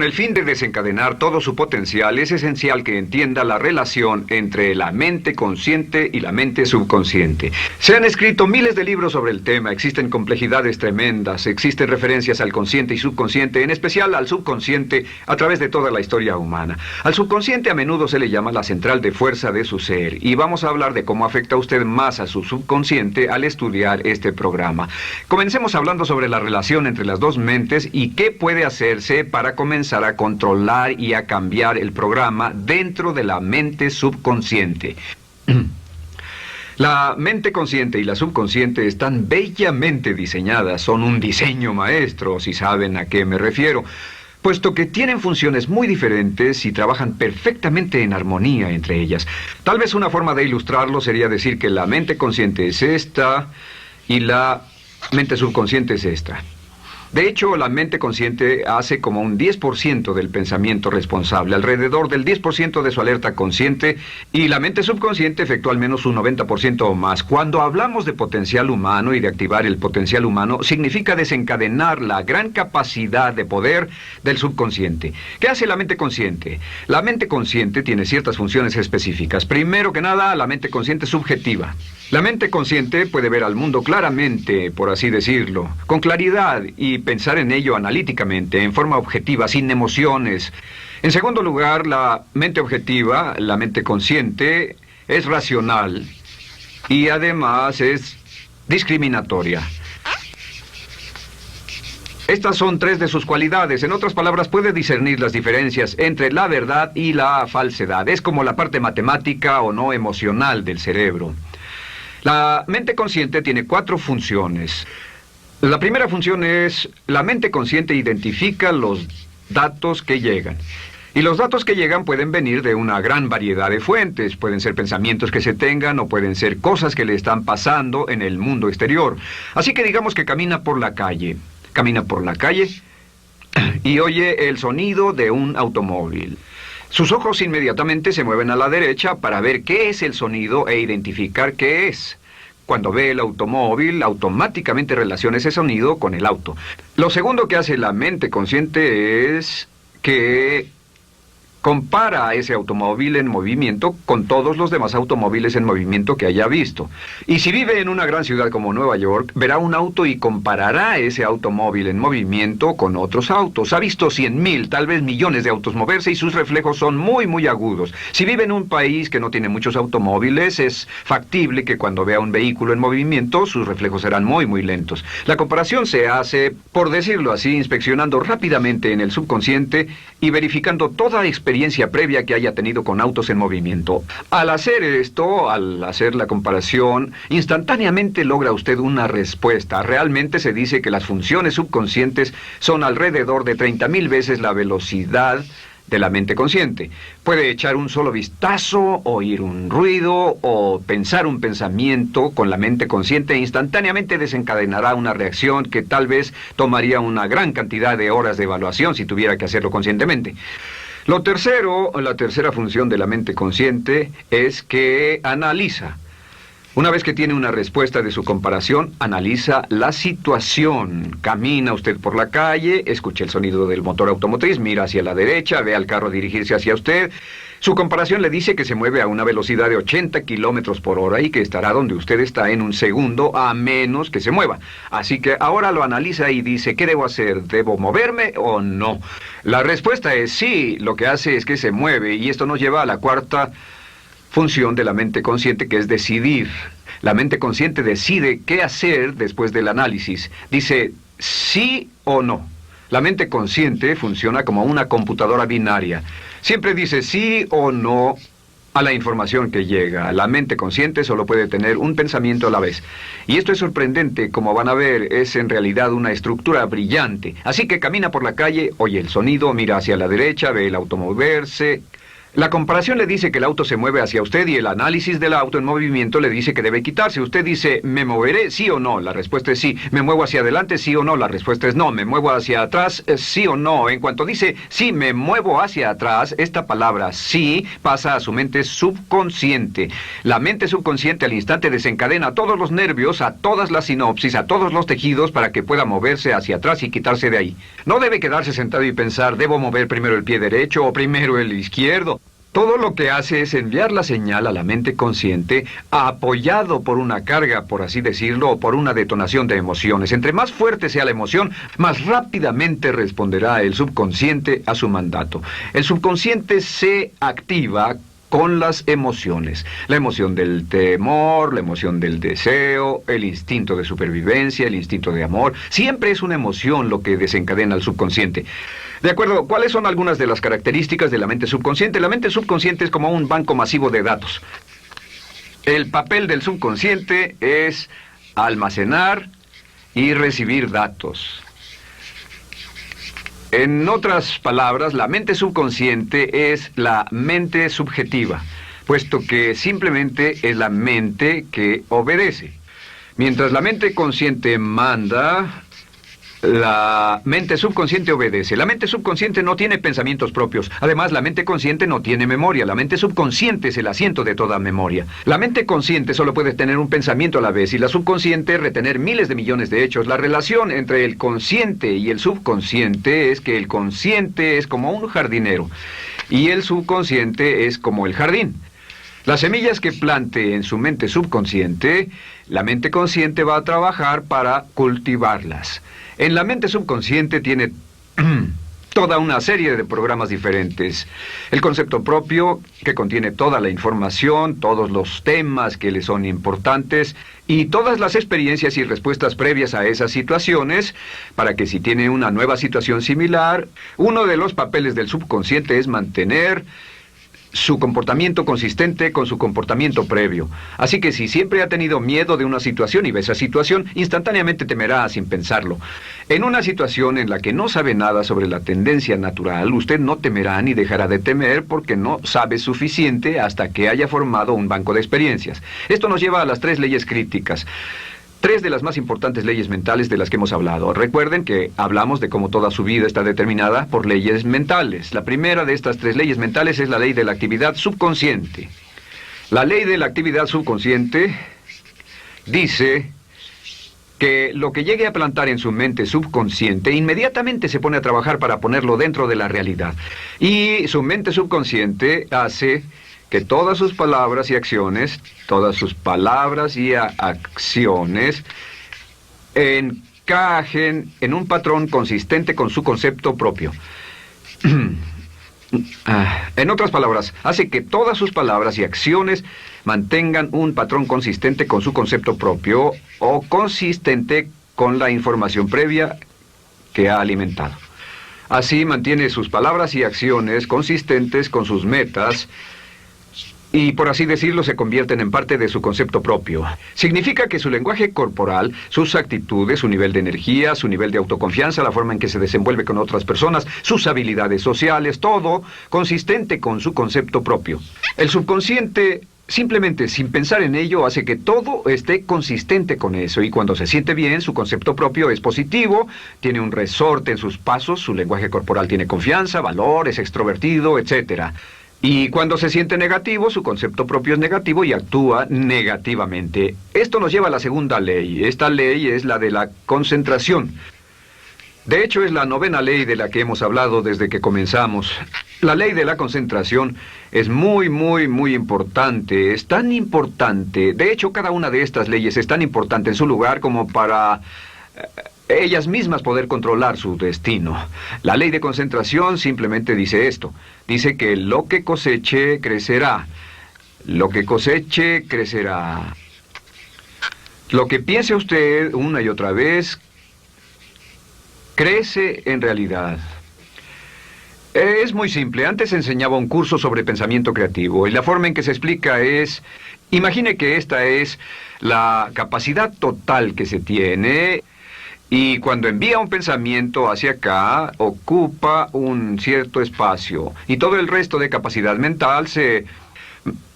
Con el fin de desencadenar todo su potencial, es esencial que entienda la relación entre la mente consciente y la mente subconsciente. Se han escrito miles de libros sobre el tema, existen complejidades tremendas, existen referencias al consciente y subconsciente, en especial al subconsciente, a través de toda la historia humana. Al subconsciente a menudo se le llama la central de fuerza de su ser, y vamos a hablar de cómo afecta a usted más a su subconsciente al estudiar este programa. Comencemos hablando sobre la relación entre las dos mentes y qué puede hacerse para comenzar a controlar y a cambiar el programa dentro de la mente subconsciente. La mente consciente y la subconsciente están bellamente diseñadas, son un diseño maestro, si saben a qué me refiero, puesto que tienen funciones muy diferentes y trabajan perfectamente en armonía entre ellas. Tal vez una forma de ilustrarlo sería decir que la mente consciente es esta y la mente subconsciente es esta. De hecho, la mente consciente hace como un 10% del pensamiento responsable, alrededor del 10% de su alerta consciente, y la mente subconsciente efectúa al menos un 90% o más. Cuando hablamos de potencial humano y de activar el potencial humano, significa desencadenar la gran capacidad de poder del subconsciente. ¿Qué hace la mente consciente? La mente consciente tiene ciertas funciones específicas. Primero que nada, la mente consciente es subjetiva. La mente consciente puede ver al mundo claramente, por así decirlo, con claridad y pensar en ello analíticamente, en forma objetiva, sin emociones. En segundo lugar, la mente objetiva, la mente consciente, es racional y además es discriminatoria. Estas son tres de sus cualidades. En otras palabras, puede discernir las diferencias entre la verdad y la falsedad. Es como la parte matemática o no emocional del cerebro. La mente consciente tiene 4 funciones. La primera función es, la mente consciente identifica los datos que llegan. Y los datos que llegan pueden venir de una gran variedad de fuentes. Pueden ser pensamientos que se tengan o pueden ser cosas que le están pasando en el mundo exterior. Así que digamos que camina por la calle. Camina por la calle y oye el sonido de un automóvil. Sus ojos inmediatamente se mueven a la derecha para ver qué es el sonido e identificar qué es. Cuando ve el automóvil, automáticamente relaciona ese sonido con el auto. Lo segundo que hace la mente consciente es que compara a ese automóvil en movimiento con todos los demás automóviles en movimiento que haya visto. Y si vive en una gran ciudad como Nueva York, verá un auto y comparará ese automóvil en movimiento con otros autos. Ha visto 100,000, tal vez millones de autos moverse y sus reflejos son muy agudos. Si vive en un país que no tiene muchos automóviles, es factible que cuando vea un vehículo en movimiento, sus reflejos serán muy lentos. La comparación se hace, por decirlo así, inspeccionando rápidamente en el subconsciente y verificando toda experiencia previa que haya tenido con autos en movimiento. Al hacer esto, al hacer la comparación, instantáneamente logra usted una respuesta. Realmente se dice que las funciones subconscientes son alrededor de 30,000 veces la velocidad de la mente consciente. Puede echar un solo vistazo, oír un ruido o pensar un pensamiento con la mente consciente e instantáneamente desencadenará una reacción que tal vez tomaría una gran cantidad de horas de evaluación si tuviera que hacerlo conscientemente. La tercera función de la mente consciente es que analiza. Una vez que tiene una respuesta de su comparación, analiza la situación. Camina usted por la calle, escucha el sonido del motor automotriz, mira hacia la derecha, ve al carro dirigirse hacia usted. Su comparación le dice que se mueve a una velocidad de 80 kilómetros por hora y que estará donde usted está en un segundo a menos que se mueva. Así que ahora lo analiza y dice, ¿qué debo hacer? ¿Debo moverme o no? La respuesta es sí, lo que hace es que se mueve y esto nos lleva a la cuarta función de la mente consciente, que es decidir. La mente consciente decide qué hacer después del análisis. Dice sí o no. La mente consciente funciona como una computadora binaria. Siempre dice sí o no a la información que llega. La mente consciente solo puede tener un pensamiento a la vez. Y esto es sorprendente, como van a ver, es en realidad una estructura brillante. Así que camina por la calle, oye el sonido, mira hacia la derecha, ve el auto moverse, La comparación le dice que el auto se mueve hacia usted y el análisis del auto en movimiento le dice que debe quitarse. Usted dice, ¿me moveré? ¿Sí o no? La respuesta es sí. ¿Me muevo hacia adelante? ¿Sí o no? La respuesta es no. ¿Me muevo hacia atrás? ¿Sí o no? En cuanto dice, sí, me muevo hacia atrás, esta palabra sí pasa a su mente subconsciente. La mente subconsciente al instante desencadena todos los nervios, a todas las sinapsis, a todos los tejidos para que pueda moverse hacia atrás y quitarse de ahí. No debe quedarse sentado y pensar, ¿debo mover primero el pie derecho o primero el izquierdo? Todo lo que hace es enviar la señal a la mente consciente, apoyado por una carga, por así decirlo, o por una detonación de emociones. Entre más fuerte sea la emoción, más rápidamente responderá el subconsciente a su mandato. El subconsciente se activa con las emociones. La emoción del temor, la emoción del deseo, el instinto de supervivencia, el instinto de amor. Siempre es una emoción lo que desencadena al subconsciente. De acuerdo, ¿cuáles son algunas de las características de la mente subconsciente? La mente subconsciente es como un banco masivo de datos. El papel del subconsciente es almacenar y recibir datos. En otras palabras, la mente subconsciente es la mente subjetiva, puesto que simplemente es la mente que obedece. Mientras la mente consciente manda, la mente subconsciente obedece. La mente subconsciente no tiene pensamientos propios. Además, la mente consciente no tiene memoria. La mente subconsciente es el asiento de toda memoria. La mente consciente solo puede tener un pensamiento a la vez y la subconsciente retener miles de millones de hechos. La relación entre el consciente y el subconsciente es que el consciente es como un jardinero y el subconsciente es como el jardín. Las semillas que plante en su mente subconsciente, la mente consciente va a trabajar para cultivarlas. En la mente subconsciente tiene toda una serie de programas diferentes. El concepto propio, que contiene toda la información, todos los temas que le son importantes y todas las experiencias y respuestas previas a esas situaciones, para que si tiene una nueva situación similar, uno de los papeles del subconsciente es mantener su comportamiento consistente con su comportamiento previo. Así que si siempre ha tenido miedo de una situación y ve esa situación, instantáneamente temerá sin pensarlo. En una situación en la que no sabe nada sobre la tendencia natural, usted no temerá ni dejará de temer porque no sabe suficiente hasta que haya formado un banco de experiencias. Esto nos lleva a las 3 leyes críticas. 3 de las más importantes leyes mentales de las que hemos hablado. Recuerden que hablamos de cómo toda su vida está determinada por leyes mentales. La primera de estas 3 leyes mentales es la ley de la actividad subconsciente. La ley de la actividad subconsciente dice que lo que llegue a plantar en su mente subconsciente inmediatamente se pone a trabajar para ponerlo dentro de la realidad. Y su mente subconsciente hace que todas sus palabras y acciones encajen en un patrón consistente con su concepto propio. En otras palabras, hace que todas sus palabras y acciones mantengan un patrón consistente con su concepto propio o consistente con la información previa que ha alimentado. Así mantiene sus palabras y acciones consistentes con sus metas y, por así decirlo, se convierten en parte de su concepto propio. Significa que su lenguaje corporal, sus actitudes, su nivel de energía, su nivel de autoconfianza, la forma en que se desenvuelve con otras personas, sus habilidades sociales, todo consistente con su concepto propio. El subconsciente, simplemente sin pensar en ello, hace que todo esté consistente con eso. Y cuando se siente bien, su concepto propio es positivo, tiene un resorte en sus pasos, su lenguaje corporal tiene confianza, valor, es extrovertido, etc. Y cuando se siente negativo, su concepto propio es negativo y actúa negativamente. Esto nos lleva a la segunda ley. Esta ley es la de la concentración. De hecho, es la 9ª ley de la que hemos hablado desde que comenzamos. La ley de la concentración es muy importante. Es tan importante. De hecho, cada una de estas leyes es tan importante en su lugar como para ellas mismas poder controlar su destino. La ley de concentración simplemente dice esto. Dice que lo que coseche, crecerá. Lo que coseche, crecerá. Lo que piense usted una y otra vez, crece en realidad. Es muy simple. Antes enseñaba un curso sobre pensamiento creativo y la forma en que se explica es, imagine que esta es la capacidad total que se tiene Y cuando envía un pensamiento hacia acá, ocupa un cierto espacio. Y todo el resto de capacidad mental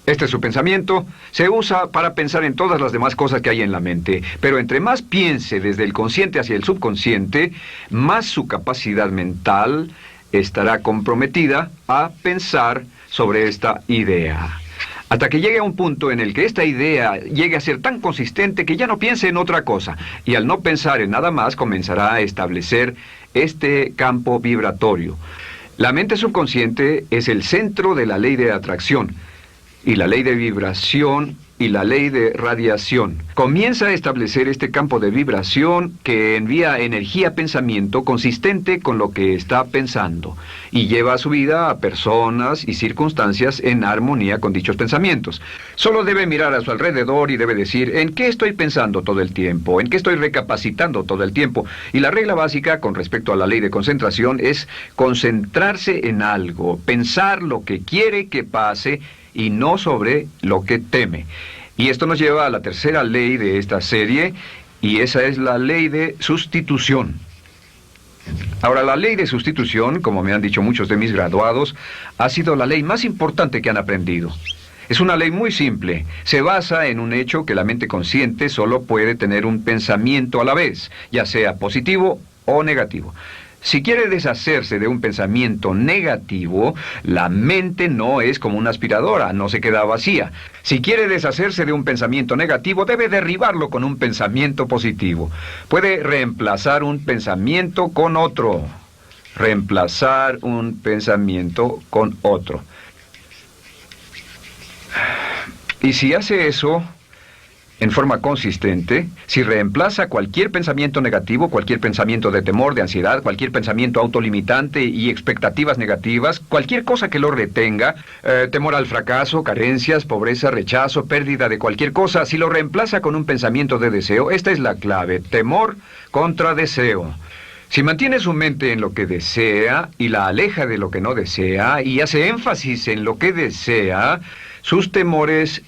este es su pensamiento, se usa para pensar en todas las demás cosas que hay en la mente. Pero entre más piense desde el consciente hacia el subconsciente, más su capacidad mental estará comprometida a pensar sobre esta idea. Hasta que llegue a un punto en el que esta idea llegue a ser tan consistente que ya no piense en otra cosa. Y al no pensar en nada más, comenzará a establecer este campo vibratorio. La mente subconsciente es el centro de la ley de atracción, y la ley de vibración y la ley de radiación. Comienza a establecer este campo de vibración que envía energía-pensamiento consistente con lo que está pensando y lleva a su vida a personas y circunstancias en armonía con dichos pensamientos. Solo debe mirar a su alrededor y debe decir, ¿en qué estoy pensando todo el tiempo? ¿En qué estoy recapacitando todo el tiempo? Y la regla básica con respecto a la ley de concentración es concentrarse en algo, pensar lo que quiere que pase y no sobre lo que teme. Y esto nos lleva a la tercera ley de esta serie, y esa es la ley de sustitución. Ahora, la ley de sustitución, como me han dicho muchos de mis graduados, ha sido la ley más importante que han aprendido. Es una ley muy simple. Se basa en un hecho que la mente consciente solo puede tener un pensamiento a la vez, ya sea positivo o negativo. Si quiere deshacerse de un pensamiento negativo, la mente no es como una aspiradora, no se queda vacía. Si quiere deshacerse de un pensamiento negativo, debe derribarlo con un pensamiento positivo. Puede reemplazar un pensamiento con otro. Reemplazar un pensamiento con otro. Y si hace eso en forma consistente, si reemplaza cualquier pensamiento negativo, cualquier pensamiento de temor, de ansiedad, cualquier pensamiento autolimitante y expectativas negativas, cualquier cosa que lo retenga, temor al fracaso, carencias, pobreza, rechazo, pérdida de cualquier cosa, si lo reemplaza con un pensamiento de deseo, esta es la clave: temor contra deseo. Si mantiene su mente en lo que desea y la aleja de lo que no desea y hace énfasis en lo que desea, sus temores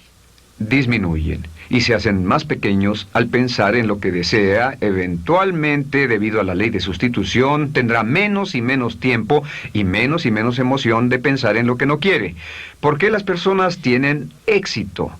disminuyen y se hacen más pequeños al pensar en lo que desea. Eventualmente, debido a la ley de sustitución, tendrá menos y menos tiempo y menos emoción de pensar en lo que no quiere. ¿Por qué las personas tienen éxito?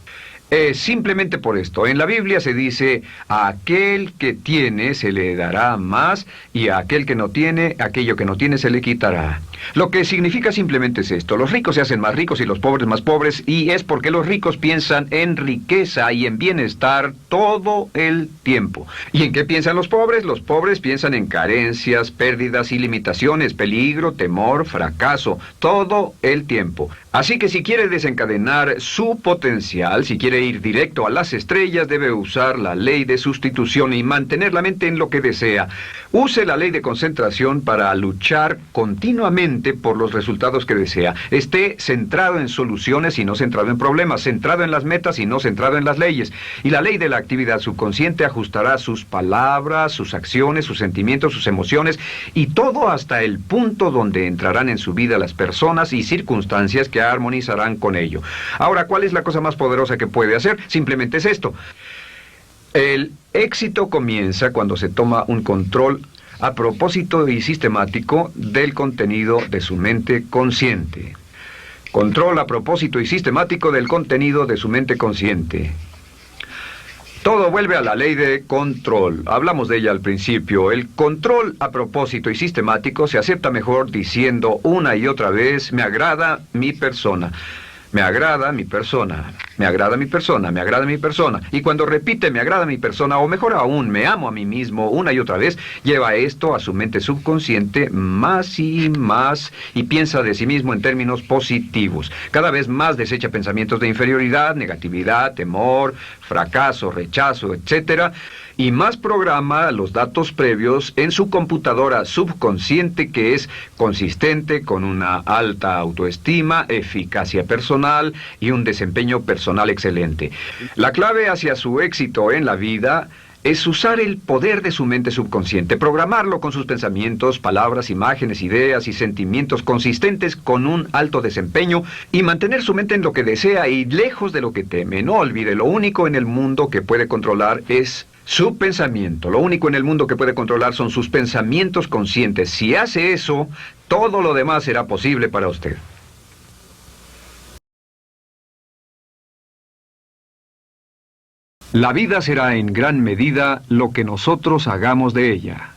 Simplemente por esto. En la Biblia se dice, a aquel que tiene se le dará más, y a aquel que no tiene, aquello que no tiene se le quitará. Lo que significa simplemente es esto: los ricos se hacen más ricos y los pobres más pobres, y es porque los ricos piensan en riqueza y en bienestar todo el tiempo. ¿Y en qué piensan los pobres? Los pobres piensan en carencias, pérdidas y limitaciones, peligro, temor, fracaso, todo el tiempo. Así que si quiere desencadenar su potencial, si quiere ir directo a las estrellas, debe usar la ley de sustitución y mantener la mente en lo que desea. Use la ley de concentración para luchar continuamente por los resultados que desea. Esté centrado en soluciones y no centrado en problemas, centrado en las metas y no centrado en las leyes. Y la ley de la actividad subconsciente ajustará sus palabras, sus acciones, sus sentimientos, sus emociones y todo hasta el punto donde entrarán en su vida las personas y circunstancias que armonizarán con ello. Ahora, ¿cuál es la cosa más poderosa que puede hacer? Simplemente es esto. El éxito comienza cuando se toma un control a propósito y sistemático del contenido de su mente consciente. Control a propósito y sistemático del contenido de su mente consciente. Todo vuelve a la ley de control. Hablamos de ella al principio. El control a propósito y sistemático se acepta mejor diciendo una y otra vez: me agrada mi persona. Me agrada mi persona, me agrada mi persona, me agrada mi persona. Y cuando repite me agrada mi persona, o mejor aún, me amo a mí mismo una y otra vez, lleva esto a su mente subconsciente más y más y piensa de sí mismo en términos positivos. Cada vez más desecha pensamientos de inferioridad, negatividad, temor, fracaso, rechazo, etc. Y más programa los datos previos en su computadora subconsciente, que es consistente con una alta autoestima, eficacia personal y un desempeño personal excelente. La clave hacia su éxito en la vida es usar el poder de su mente subconsciente, programarlo con sus pensamientos, palabras, imágenes, ideas y sentimientos consistentes con un alto desempeño y mantener su mente en lo que desea y lejos de lo que teme. No olvide, lo único en el mundo que puede controlar es su pensamiento. Lo único en el mundo que puede controlar son sus pensamientos conscientes. Si hace eso, todo lo demás será posible para usted. La vida será en gran medida lo que nosotros hagamos de ella.